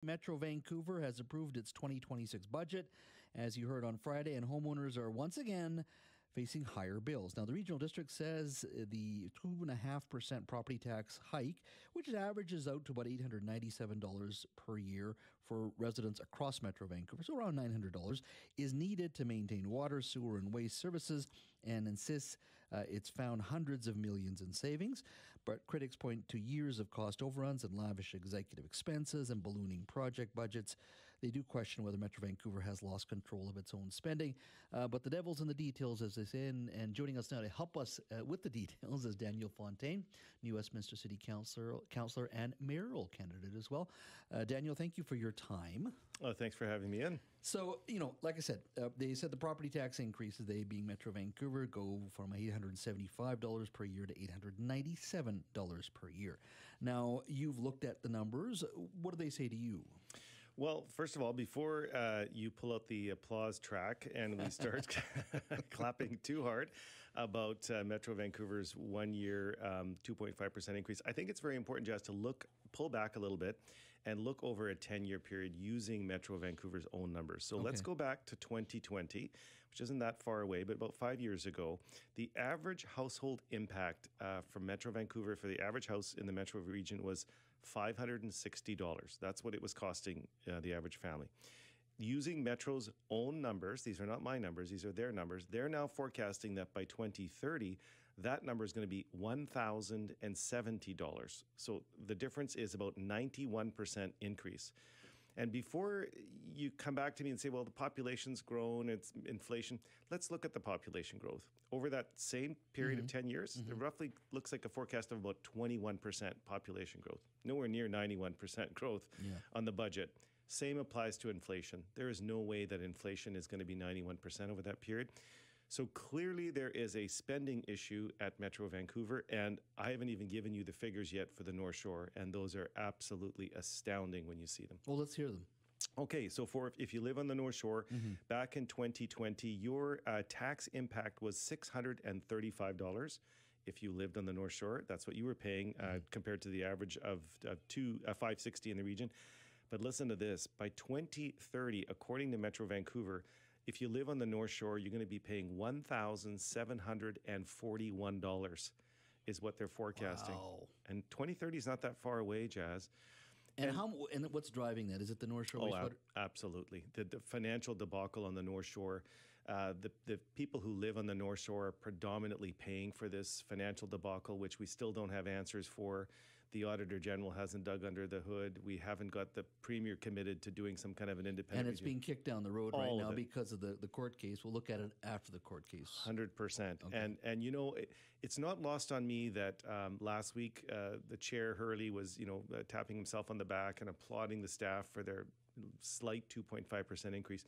Metro Vancouver has approved its 2026 budget, as you heard on Friday, and homeowners are once again facing higher bills. Now, the regional district says the 2.5% property tax hike, which averages out to about $897 per year for residents across Metro Vancouver, so around $900, is needed to maintain water, sewer, and waste services, and insists it's found hundreds of millions in savings. But critics point to years of cost overruns and lavish executive expenses and ballooning project budgets. They do question whether Metro Vancouver has lost control of its own spending. But the devil's in the details, as they say. And joining us now to help us with the details is Daniel Fontaine, new Westminster City Councillor and mayoral candidate as well. Daniel, thank you for your time. Oh, thanks for having me in. So, like I said, they said the property tax increases, they being Metro Vancouver, go from $875 per year to $897 per year. Now, you've looked at the numbers. What do they say to you? Well, first of all, before you pull out the applause track and we start clapping too hard about Metro Vancouver's 1 year 2.5% increase, I think it's very important, Jazz, to pull back a little bit and look over a 10-year period using Metro Vancouver's own numbers. So let's go back to 2020, which isn't that far away, but about 5 years ago. The average household impact from Metro Vancouver for the average house in the Metro region was $560. That's what it was costing the average family. Using Metro's own numbers, these are not my numbers, these are their numbers, they're now forecasting that by 2030, that number is going to be $1,070. So the difference is about 91% increase. And before you come back to me and say, well, the population's grown, it's inflation, let's look at the population growth. Over that same period of 10 years, it roughly looks like a forecast of about 21% population growth, nowhere near 91% growth on the budget. Same applies to inflation. There is no way that inflation is going to be 91% over that period. So clearly there is a spending issue at Metro Vancouver, and I haven't even given you the figures yet for the North Shore, and those are absolutely astounding when you see them. Well, let's hear them. Okay, so if you live on the North Shore, back in 2020, your tax impact was $635. If you lived on the North Shore, that's what you were paying compared to the average of $560 in the region. But listen to this, by 2030, according to Metro Vancouver, if you live on the North Shore, you're going to be paying $1,741 is what they're forecasting. Wow. And 2030 is not that far away, Jazz. And what's driving that? Is it the North Shore? Oh, absolutely. The financial debacle on the North Shore. The people who live on the North Shore are predominantly paying for this financial debacle, which we still don't have answers for. The Auditor General hasn't dug under the hood. We haven't got the Premier committed to doing some kind of an independent And it's being kicked down the road right now because of the court case. We'll look at it after the court case. 100%. Okay. And it's not lost on me that last week the chair, Hurley, was, tapping himself on the back and applauding the staff for their slight 2.5% increase.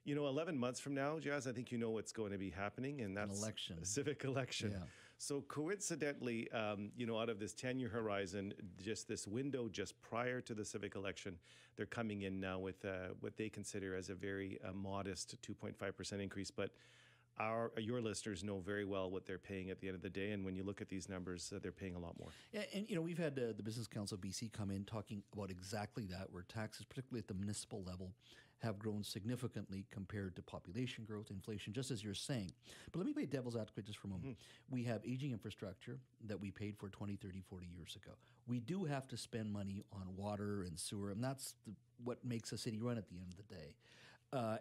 11 months from now, Jazz, I think you know what's going to be happening, and that's a civic election. Yeah. So coincidentally, out of this 10-year horizon, just this window just prior to the civic election, they're coming in now with what they consider as a very modest 2.5% increase. But your listeners know very well what they're paying at the end of the day, and when you look at these numbers, they're paying a lot more. Yeah, and we've had the Business Council of BC come in talking about exactly that, where taxes, particularly at the municipal level, have grown significantly compared to population growth, inflation, just as you're saying. But let me play devil's advocate just for a moment. We have aging infrastructure that we paid for 20, 30, 40 years ago. We do have to spend money on water and sewer, and that's what makes a city run at the end of the day.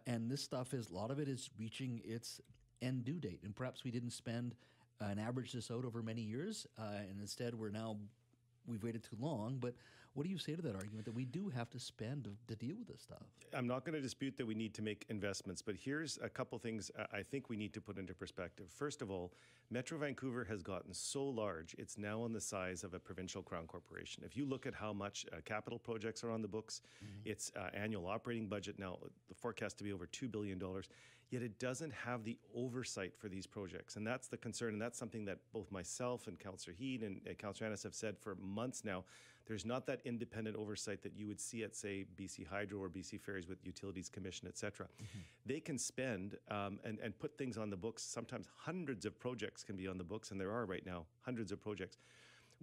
And this stuff a lot of it is reaching its end due date, and perhaps we didn't spend and average this out over many years, and instead we've waited too long. But what do you say to that argument that we do have to spend to deal with this stuff? I'm not going to dispute that we need to make investments, but here's a couple things I think we need to put into perspective. First of all, Metro Vancouver has gotten so large, it's now on the size of a provincial crown corporation. If you look at how much capital projects are on the books, its annual operating budget now, the forecast to be over $2 billion, yet it doesn't have the oversight for these projects. And that's the concern, and that's something that both myself and Councillor Heed and Councillor Annis have said for months now. There's not that independent oversight that you would see at, say, BC Hydro or BC Ferries with Utilities Commission, et cetera. They can spend and put things on the books. Sometimes hundreds of projects can be on the books, and there are right now hundreds of projects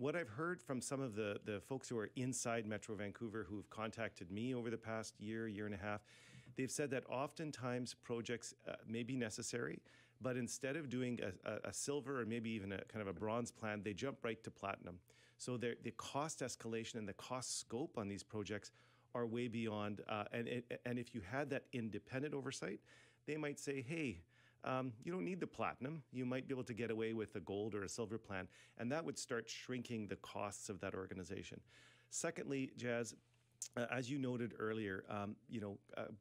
What I've heard from some of the folks who are inside Metro Vancouver who have contacted me over the past year and a half, they've said that oftentimes projects may be necessary, but instead of doing a silver or maybe even a kind of a bronze plan, they jump right to platinum. So the cost escalation and the cost scope on these projects are way beyond. And if you had that independent oversight, they might say, hey, you don't need the platinum. You might be able to get away with a gold or a silver plan. And that would start shrinking the costs of that organization. Secondly, Jazz, as you noted earlier,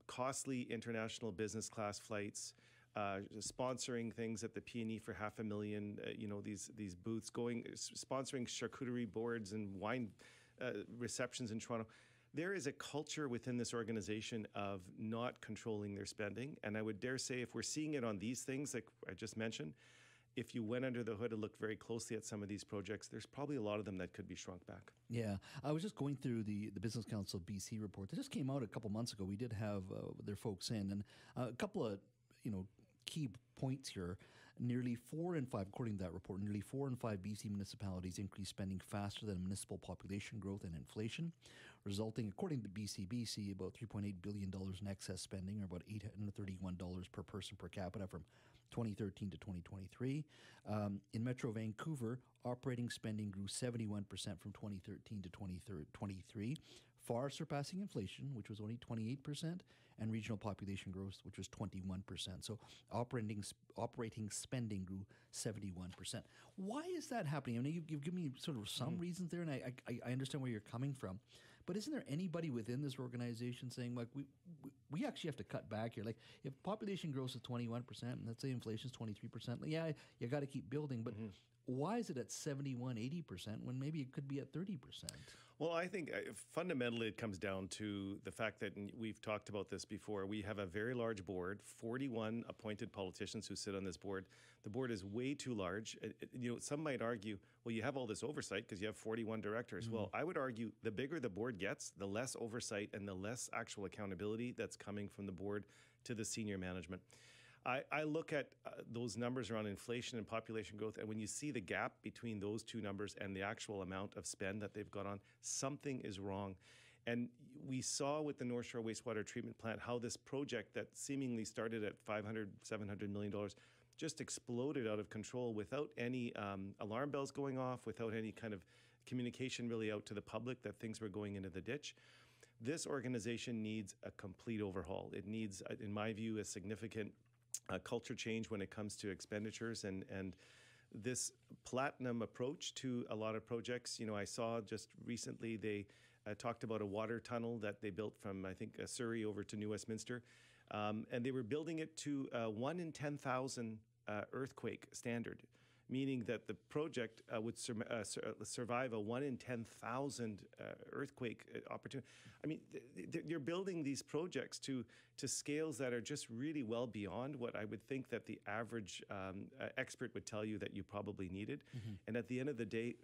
costly international business class flights, sponsoring things at the P&E for $500,000, these booths, sponsoring charcuterie boards and wine receptions in Toronto. There is a culture within this organization of not controlling their spending. And I would dare say if we're seeing it on these things, like I just mentioned, if you went under the hood and looked very closely at some of these projects, there's probably a lot of them that could be shrunk back. Yeah. I was just going through the Business Council BC report that just came out a couple months ago. We did have their folks in, and a couple of, key points here. Nearly 4 in 5, according to that report, nearly 4 in 5 BC municipalities increased spending faster than municipal population growth and inflation, resulting, according to BC, about $3.8 billion in excess spending, or about $831 per person per capita from 2013 to 2023. In Metro Vancouver, operating spending grew 71% from 2013 to 2023, far surpassing inflation, which was only 28%, and regional population growth, which was 21%. So operating spending grew 71%. Why is that happening? I mean, you've given me sort of some reasons there, and I understand where you're coming from. But isn't there anybody within this organization saying, like, we actually have to cut back here? Like, if population growth is 21%, and let's say inflation is 23%, yeah, you got to keep building. But why is it at 71, 80% when maybe it could be at 30%? Well, I think fundamentally it comes down to the fact that, and we've talked about this before, we have a very large board, 41 appointed politicians who sit on this board. The board is way too large. Some might argue, well, you have all this oversight because you have 41 directors. Well, I would argue the bigger the board gets, the less oversight and the less actual accountability that's coming from the board to the senior management. I look at those numbers around inflation and population growth, and when you see the gap between those two numbers and the actual amount of spend that they've got on, something is wrong. And we saw with the North Shore Wastewater Treatment Plant how this project that seemingly started at $500, $700 million just exploded out of control without any alarm bells going off, without any kind of communication really out to the public that things were going into the ditch. This organization needs a complete overhaul. It needs, in my view, a significant culture change when it comes to expenditures and this platinum approach to a lot of projects. I saw just recently they talked about a water tunnel that they built from, I think, Surrey over to New Westminster. And they were building it to 1 in 10,000 earthquake standard, meaning that the project would survive a 1 in 10,000 earthquake opportunity. I mean, you're building these projects to scales that are just really well beyond what I would think that the average expert would tell you that you probably needed. And at the end of the day,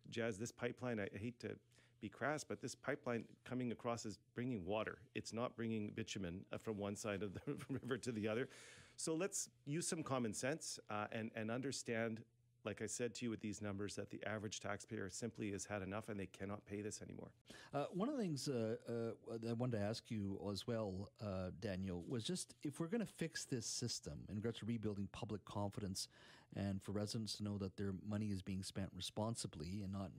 Jazz, this pipeline, I hate to be crass, but this pipeline coming across is bringing water. It's not bringing bitumen from one side of the river to the other. So let's use some common sense and understand, like I said to you with these numbers, that the average taxpayer simply has had enough and they cannot pay this anymore. One of the things I wanted to ask you as well, Daniel, was just if we're going to fix this system in regards to rebuilding public confidence and for residents to know that their money is being spent responsibly and not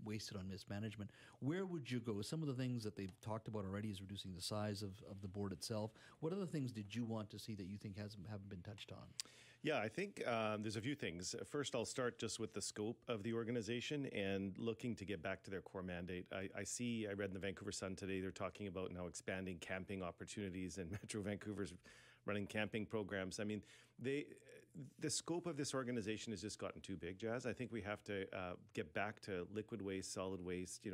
wasted on mismanagement, where would you go? Some of the things that they've talked about already is reducing the size of the board itself. What other things did you want to see that you think haven't been touched on? Yeah, I think there's a few things. First, I'll start just with the scope of the organization and looking to get back to their core mandate. I read in the Vancouver Sun today, they're talking about now expanding camping opportunities, and Metro Vancouver's running camping programs. I mean, the scope of this organization has just gotten too big, Jazz. I think we have to get back to liquid waste, solid waste,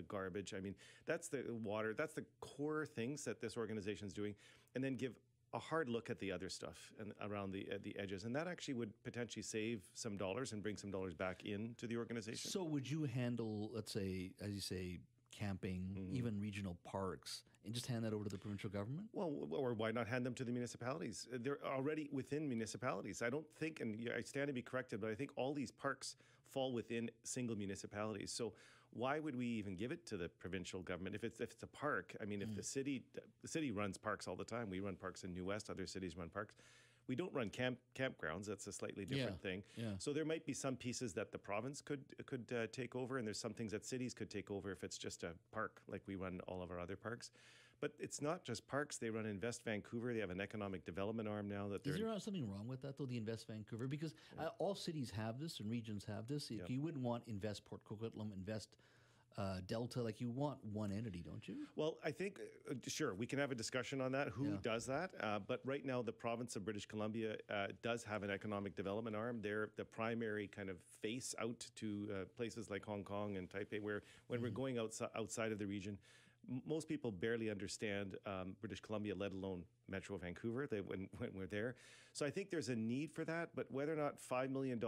garbage. I mean, that's the water, that's the core things that this organization is doing, and then give a hard look at the other stuff and around the edges. And that actually would potentially save some dollars and bring some dollars back into the organization. So would you handle, let's say, as you say, camping, even regional parks, and just hand that over to the provincial government? Well, or why not hand them to the municipalities? They're already within municipalities. I don't think, and I stand to be corrected, but I think all these parks fall within single municipalities. So why would we even give it to the provincial government if it's a park? I mean, if the city runs parks all the time, we run parks in New West, other cities run parks. We don't run campgrounds. That's a slightly different thing. Yeah. So there might be some pieces that the province could take over, and there's some things that cities could take over if it's just a park, like we run all of our other parks. But it's not just parks. They run Invest Vancouver. They have an economic development arm now. Is there something wrong with that, though, the Invest Vancouver? Because all cities have this and regions have this. You wouldn't want Invest Port Coquitlam, Invest Delta. Like, you want one entity, don't you? Well, I think, sure, we can have a discussion on that, who does that. But right now, the province of British Columbia does have an economic development arm. They're the primary kind of face out to places like Hong Kong and Taipei, where when we're going outside of the region, most people barely understand British Columbia, let alone Metro Vancouver, when we're there. So I think there's a need for that, but whether or not $5 million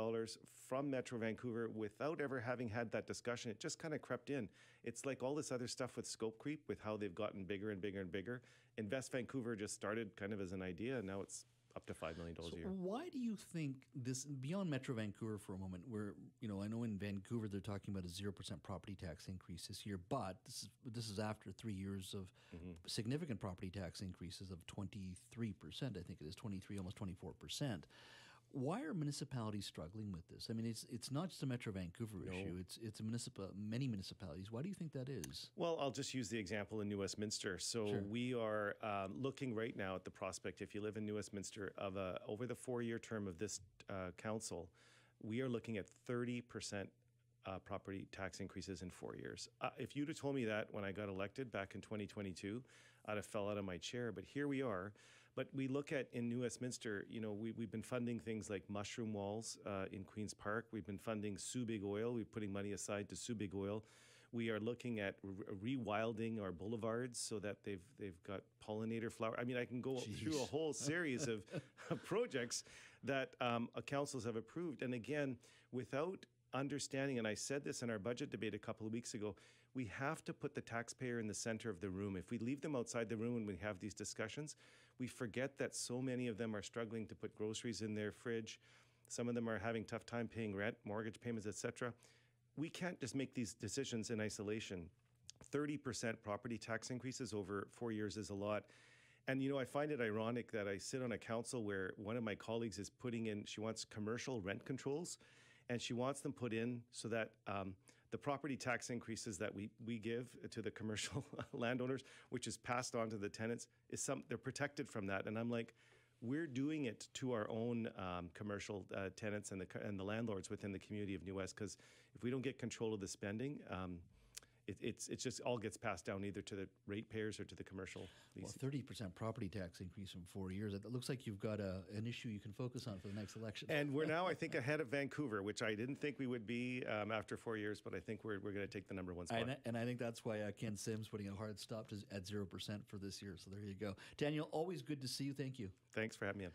from Metro Vancouver, without ever having had that discussion, it just kind of crept in. It's like all this other stuff with scope creep, with how they've gotten bigger and bigger and bigger. Invest Vancouver just started kind of as an idea, and now it's up to $5 million a year. Why do you think this, beyond Metro Vancouver for a moment, where, I know in Vancouver they're talking about a 0% property tax increase this year, but this is after 3 years of significant property tax increases of 23%, I think it is, 23, almost 24%. Why are municipalities struggling with this? I mean, it's not just a Metro Vancouver issue. It's many municipalities. Why do you think that is? Well, I'll just use the example in New Westminster. So we are looking right now at the prospect, if you live in New Westminster, of over the 4-year term of this council, we are looking at 30% property tax increases in 4 years. If you'd have told me that when I got elected back in 2022, I'd have fell out of my chair. But here we are. But we look at, in New Westminster, we've been funding things like mushroom walls in Queen's Park. We've been funding Sue Big Oil. We're putting money aside to Sue Big Oil. We are looking at rewilding our boulevards so that they've got pollinator flower. I mean, I can go through a whole series of projects that councils have approved. And again, without understanding, and I said this in our budget debate a couple of weeks ago, we have to put the taxpayer in the center of the room. If we leave them outside the room when we have these discussions, we forget that so many of them are struggling to put groceries in their fridge. Some of them are having tough time paying rent, mortgage payments, etc. We can't just make these decisions in isolation. 30% property tax increases over 4 years is a lot. And, I find it ironic that I sit on a council where one of my colleagues is putting in, she wants commercial rent controls, and she wants them put in so that the property tax increases that we give to the commercial landowners, which is passed on to the tenants, they're protected from that. And I'm like, we're doing it to our own commercial tenants and the landlords within the community of New West, because if we don't get control of the spending, it just all gets passed down either to the ratepayers or to the commercial lease. Well, 30% property tax increase in 4 years. It looks like you've got an issue you can focus on for the next election. And we're now, I think, ahead of Vancouver, which I didn't think we would be after 4 years, but I think we're going to take the number one spot. And I think that's why Ken Sims putting a hard stop at 0% for this year. So there you go. Daniel, always good to see you. Thank you. Thanks for having me on.